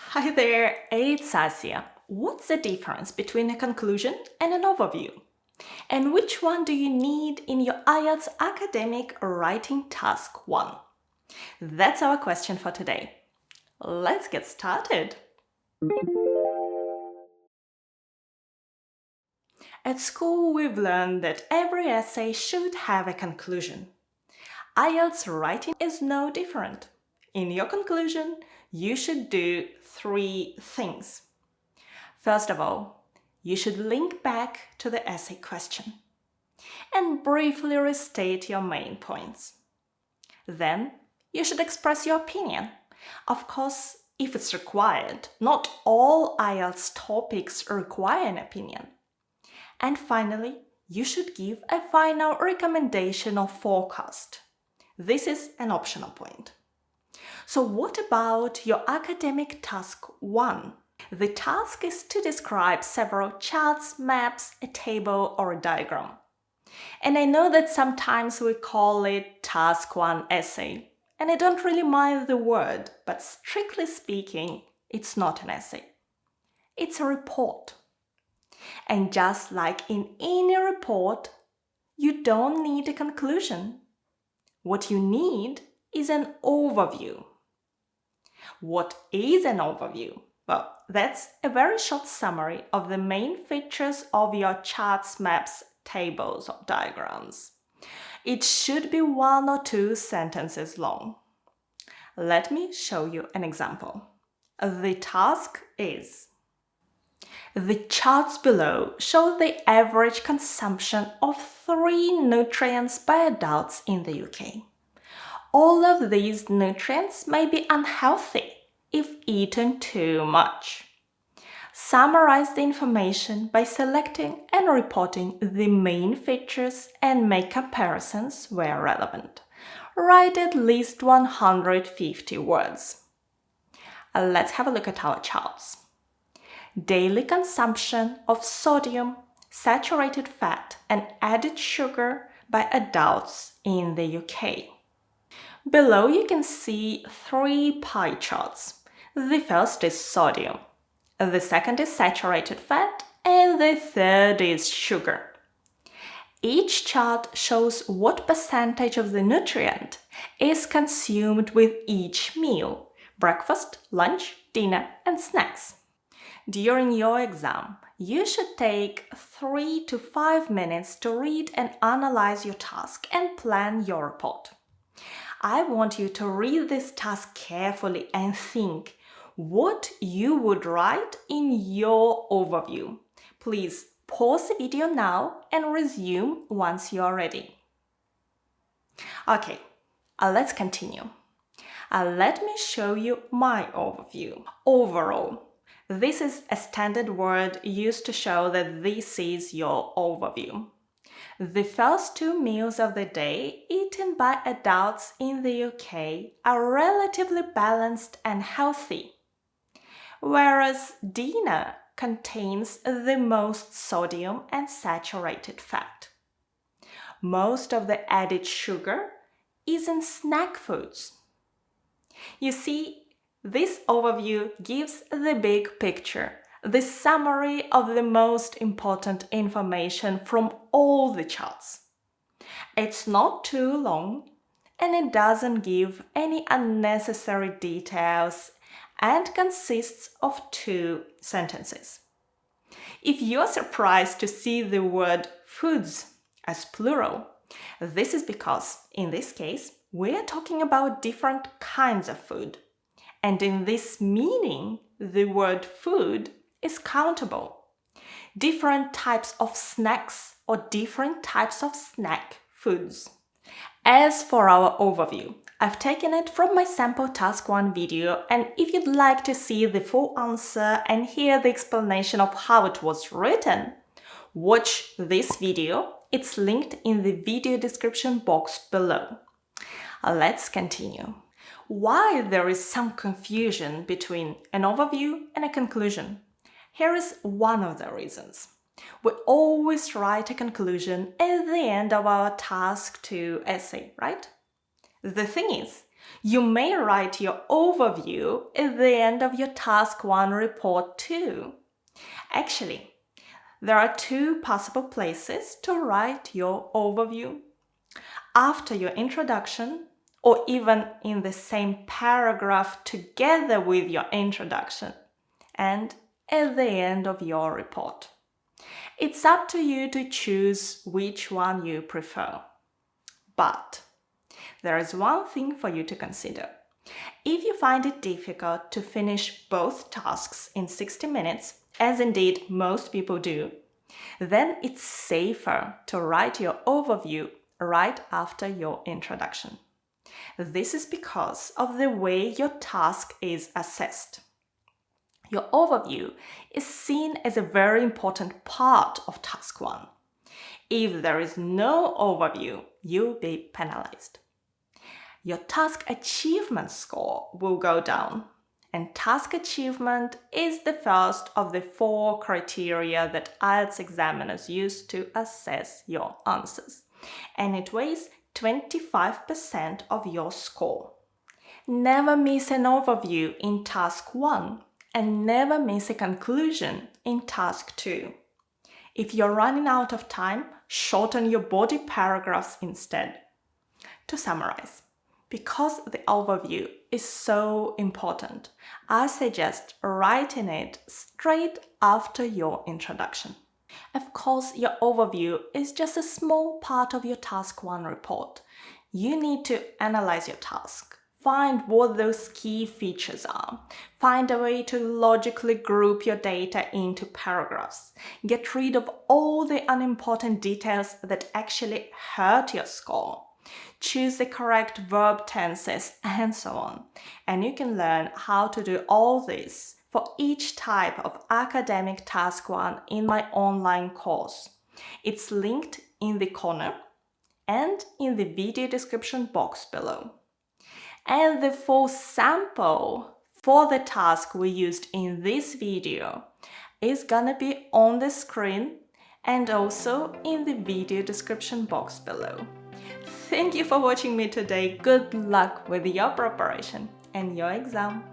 Hi there, it's Asia. What's the difference between a conclusion and an overview? And which one do you need in your IELTS academic writing task 1? That's our question for today. Let's get started. At school, we've learned that every essay should have a conclusion. IELTS writing is no different. In your conclusion, you should do 3 things. First of all, you should link back to the essay question and briefly restate your main points. Then, you should express your opinion. Of course, if it's required, not all IELTS topics require an opinion. And finally, you should give a final recommendation or forecast. This is an optional point. So what about your academic task 1? The task is to describe several charts, maps, a table, or a diagram. And I know that sometimes we call it task 1 essay, and I don't really mind the word, but strictly speaking, it's not an essay. It's a report. And just like in any report, you don't need a conclusion. What you need is an overview. What is an overview? Well, that's a very short summary of the main features of your charts, maps, tables, or diagrams. It should be 1 or 2 sentences long. Let me show you an example. The task is: the charts below show the average consumption of 3 nutrients by adults in the UK. All of these nutrients may be unhealthy if eaten too much. Summarize the information by selecting and reporting the main features and make comparisons where relevant. Write at least 150 words. Let's have a look at our charts. Daily consumption of sodium, saturated fat, and added sugar by adults in the UK. Below you can see 3 pie charts. The first is sodium, the second is saturated fat, and the third is sugar. Each chart shows what percentage of the nutrient is consumed with each meal: breakfast, lunch, dinner, and snacks. During your exam, you should take 3 to 5 minutes to read and analyze your task and plan your report. I want you to read this task carefully and think what you would write in your overview. Please pause the video now and resume once you are ready. Okay, let's continue. Let me show you my overview. Overall. This is a standard word used to show that this is your overview. The first 2 meals of the day eaten by adults in the UK are relatively balanced and healthy, whereas dinner contains the most sodium and saturated fat. Most of the added sugar is in snack foods. You see, this overview gives the big picture, the summary of the most important information from all the charts. It's not too long, and it doesn't give any unnecessary details and consists of 2 sentences. If you're surprised to see the word foods as plural, this is because, in this case, we're talking about different kinds of food. And in this meaning, the word food is countable. Different types of snacks or different types of snack foods. As for our overview, I've taken it from my sample task 1 video, and if you'd like to see the full answer and hear the explanation of how it was written, watch this video. It's linked in the video description box below. Let's continue. Why there is some confusion between an overview and a conclusion? Here is one of the reasons. We always write a conclusion at the end of our task 2 essay, right? The thing is, You may write your overview at the end of your Task 1 report too. Actually, there are two possible places to write your overview: after your introduction, or even in the same paragraph together with your introduction, and at the end of your report. It's up to you to choose which one you prefer. But there is one thing for you to consider. If you find it difficult to finish both tasks in 60 minutes, as indeed most people do, then it's safer to write your overview right after your introduction. This is because of the way your task is assessed. Your overview is seen as a very important part of Task 1. If there is no overview, you'll be penalized. Your task achievement score will go down, and task achievement is the first of the 4 criteria that IELTS examiners use to assess your answers, and it weighs 25% of your score. Never miss an overview in Task 1 and never miss a conclusion in Task 2. If you're running out of time, shorten your body paragraphs instead. To summarize, because the overview is so important, I suggest writing it straight after your introduction. Of course, your overview is just a small part of your Task 1 report. You need to analyze your task, find what those key features are, find a way to logically group your data into paragraphs, get rid of all the unimportant details that actually hurt your score, choose the correct verb tenses, and so on. And you can learn how to do all this for each type of academic Task 1 in my online course. It's linked in the corner and in the video description box below. And the full sample for the task we used in this video is gonna be on the screen and also in the video description box below. Thank you for watching me today. Good luck with your preparation and your exam.